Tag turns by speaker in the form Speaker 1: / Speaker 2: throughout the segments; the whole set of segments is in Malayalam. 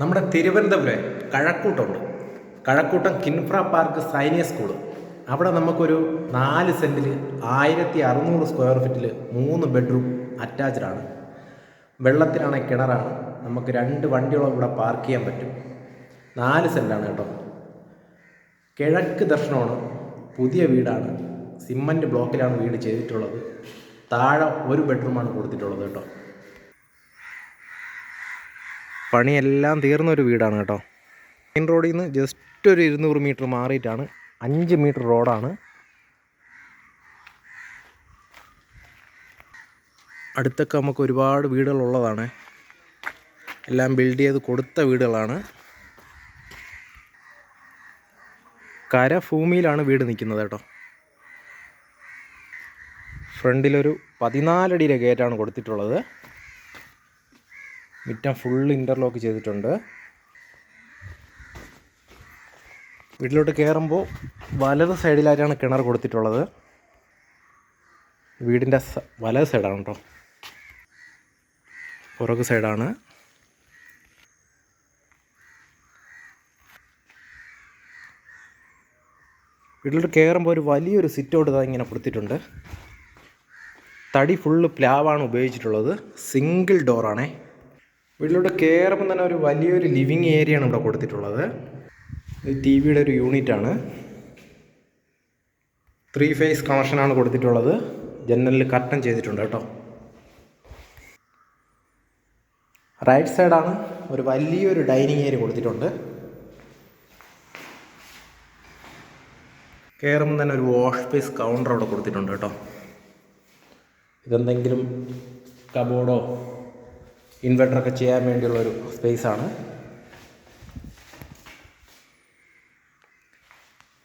Speaker 1: നമ്മുടെ തിരുവനന്തപുരം കഴക്കൂട്ടമുണ്ട്. കഴക്കൂട്ടം കിൻഫ്ര പാർക്ക് സൈനിക സ്കൂള്. അവിടെ നമുക്കൊരു 4 സെൻറ്റിൽ 1600 സ്ക്വയർ ഫീറ്റിൽ 3 ബെഡ്റൂം അറ്റാച്ച്ഡാണ്. വെള്ളത്തിനാണെങ്കിൽ കിണറാണ്. നമുക്ക് 2 വണ്ടിയോളം ഇവിടെ പാർക്ക് ചെയ്യാൻ പറ്റും. 4 സെൻറ്റാണ് കേട്ടോ. കിഴക്ക് ദർശനമാണ്. പുതിയ വീടാണ്. സിമൻറ്റ് ബ്ലോക്കിലാണ് വീട് ചെയ്തിട്ടുള്ളത്. താഴെ 1 ബെഡ്റൂമാണ് കൊടുത്തിട്ടുള്ളത് കേട്ടോ. പണിയെല്ലാം തീർന്നൊരു വീടാണ് കേട്ടോ. മെയിൻ റോഡിൽ നിന്ന് ജസ്റ്റ് ഒരു 200 മീറ്റർ മാറിയിട്ടാണ്. 5 മീറ്റർ റോഡാണ്. അടുത്തൊക്കെ നമുക്ക് ഒരുപാട് വീടുകളുള്ളതാണ്. എല്ലാം ബിൽഡ് ചെയ്ത് കൊടുത്ത വീടുകളാണ്. കരഭൂമിയിലാണ് വീട് നിൽക്കുന്നത് കേട്ടോ. ഫ്രണ്ടിലൊരു 14 അടിയുടെ ഗേറ്റാണ് കൊടുത്തിട്ടുള്ളത്. മുറ്റം ഫുൾ ഇൻ്റർലോക്ക് ചെയ്തിട്ടുണ്ട്. വീട്ടിലോട്ട് കയറുമ്പോൾ വലത് സൈഡിലായിട്ടാണ് കിണർ കൊടുത്തിട്ടുള്ളത്. വീടിൻ്റെ വലത് സൈഡാണ് കേട്ടോ. പുറകു സൈഡാണ്. വീട്ടിലോട്ട് കയറുമ്പോൾ ഒരു വലിയൊരു സിറ്റൗട്ട് ഇങ്ങനെ കൊടുത്തിട്ടുണ്ട്. തടി ഫുള്ള് പ്ലാവാണ് ഉപയോഗിച്ചിട്ടുള്ളത്. സിംഗിൾ ഡോറാണേ. വീട്ടിലോട്ട് കയറുമ്പോൾ തന്നെ ഒരു വലിയൊരു ലിവിങ് ഏരിയയാണ് ഇവിടെ കൊടുത്തിട്ടുള്ളത്. ഇത് ടി വിയുടെ ഒരു യൂണിറ്റാണ്. 3 ഫേസ് കണക്ഷനാണ് കൊടുത്തിട്ടുള്ളത്. ജനലിൽ കർട്ടൻ ചെയ്തിട്ടുണ്ട് കേട്ടോ. റൈറ്റ് സൈഡാണ് ഒരു വലിയൊരു ഡൈനിങ് ഏരിയ കൊടുത്തിട്ടുണ്ട്. കയറുമ്പോൾ തന്നെ ഒരു വാഷ് സ്പേസ് കൗണ്ടർ അവിടെ കൊടുത്തിട്ടുണ്ട് കേട്ടോ. ഇതെന്തെങ്കിലും കബോർഡോ ഇൻവെർട്ടറൊക്കെ ചെയ്യാൻ വേണ്ടിയുള്ളൊരു സ്പേസാണ്.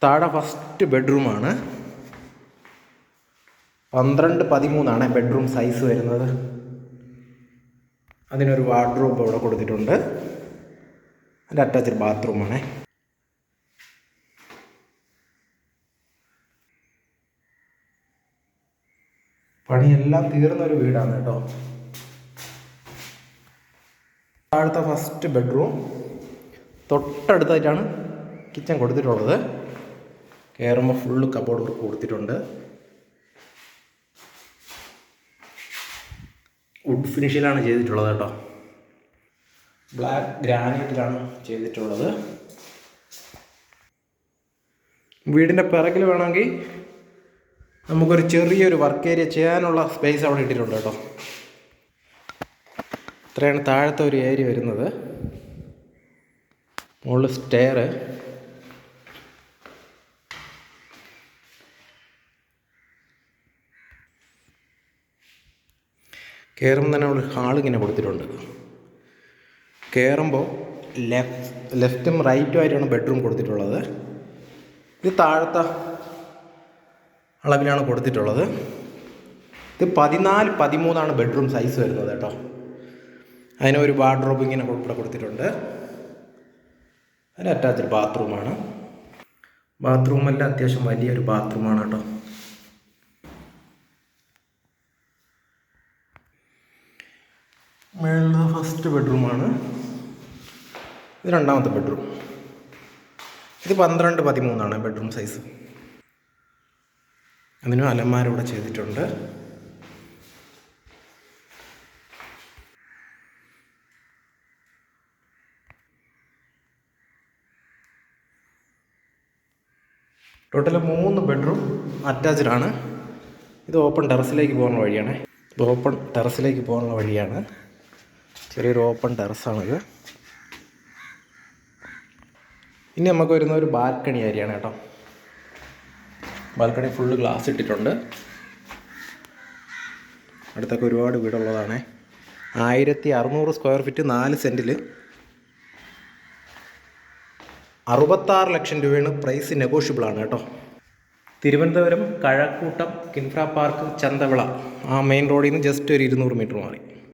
Speaker 1: താഴെ ഫസ്റ്റ് ബെഡ്റൂമാണ്. 12-13 ബെഡ്റൂം സൈസ് വരുന്നത്. അതിനൊരു വാർഡ്രോബ് അവിടെ കൊടുത്തിട്ടുണ്ട്. അതിൻ്റെ അറ്റാച്ച്ഡ് ബാത്റൂമാണ്. പണിയെല്ലാം തീർന്നൊരു വീടാണ് കേട്ടോ. താഴത്തെ ഫസ്റ്റ് ബെഡ്റൂം. തൊട്ടടുത്തായിട്ടാണ് കിച്ചൺ കൊടുത്തിട്ടുള്ളത്. കയറുമ്പോൾ ഫുള്ള് കബോർഡ് വർക്ക് കൊടുത്തിട്ടുണ്ട്. വുഡ് ഫിനിഷിലാണ് ചെയ്തിട്ടുള്ളത് കേട്ടോ. ബ്ലാക്ക് ഗ്രാനൈറ്റിലാണ് ചെയ്തിട്ടുള്ളത്. വീടിൻ്റെ പിറകിൽ വേണമെങ്കിൽ നമുക്കൊരു ചെറിയൊരു വർക്ക് ഏരിയ ചെയ്യാനുള്ള സ്പേസ് അവിടെ ഇട്ടിട്ടുണ്ട് കേട്ടോ. ഇത്രയാണ് താഴത്തെ ഒരു ഏരിയ വരുന്നത്. മുകളിൽ സ്റ്റെയർ. കയറുമ്പോൾ തന്നെ ഒരു ഹാളിങ്ങനെ കൊടുത്തിട്ടുണ്ട്. കയറുമ്പോൾ ലെഫ്റ്റും റൈറ്റും ആയിട്ടാണ് ബെഡ്റൂം കൊടുത്തിട്ടുള്ളത്. ഇത് താഴത്തെ അളവിലാണ് കൊടുത്തിട്ടുള്ളത്. ഇത് 14-13 ബെഡ്റൂം സൈസ് വരുന്നത് കേട്ടോ. അതിനൊരു വാർഡ്രോബ് ഇങ്ങനെ ഇവിടെ കൊടുത്തിട്ടുണ്ട്. അതിന് അറ്റാച്ച്ഡ് ബാത്റൂമാണ്. ബാത്റൂമെല്ലാം അത്യാവശ്യം വലിയൊരു ബാത്റൂമാണ് കേട്ടോ. മേളിൽ ഫസ്റ്റ് ബെഡ്റൂമാണ്. ഇത് രണ്ടാമത്തെ ബെഡ്റൂം. ഇത് 12-13 ബെഡ്റൂം സൈസ്. അതിനും അലമാര ഇവിടെ ചെയ്തിട്ടുണ്ട്. ടോട്ടൽ 3 ബെഡ്റൂം അറ്റാച്ച്ഡാണ്. ഇത് ഓപ്പൺ ടെറസിലേക്ക് പോകുന്ന വഴിയാണ്. ചെറിയൊരു ഓപ്പൺ ടെറസാണിത്. ഇനി നമുക്ക് വരുന്ന ഒരു ബാൽക്കണി ഏരിയയാണ് കേട്ടോ. ബാൽക്കണി ഫുള്ള് ഗ്ലാസ് ഇട്ടിട്ടുണ്ട്. അടുത്തൊക്കെ ഒരുപാട് വീടുള്ളതാണ്. 1600 സ്ക്വയർ ഫീറ്റ് 4 സെൻറ്റിൽ 66 ലക്ഷം രൂപയാണ് പ്രൈസ്. നെഗോഷ്യബിളാണ് കേട്ടോ. തിരുവനന്തപുരം കഴക്കൂട്ടം കിൻഫ്ര പാർക്ക് ചന്തവിള. ആ മെയിൻ റോഡിൽ നിന്ന് ജസ്റ്റ് ഒരു 200 മീറ്റർ മാറി.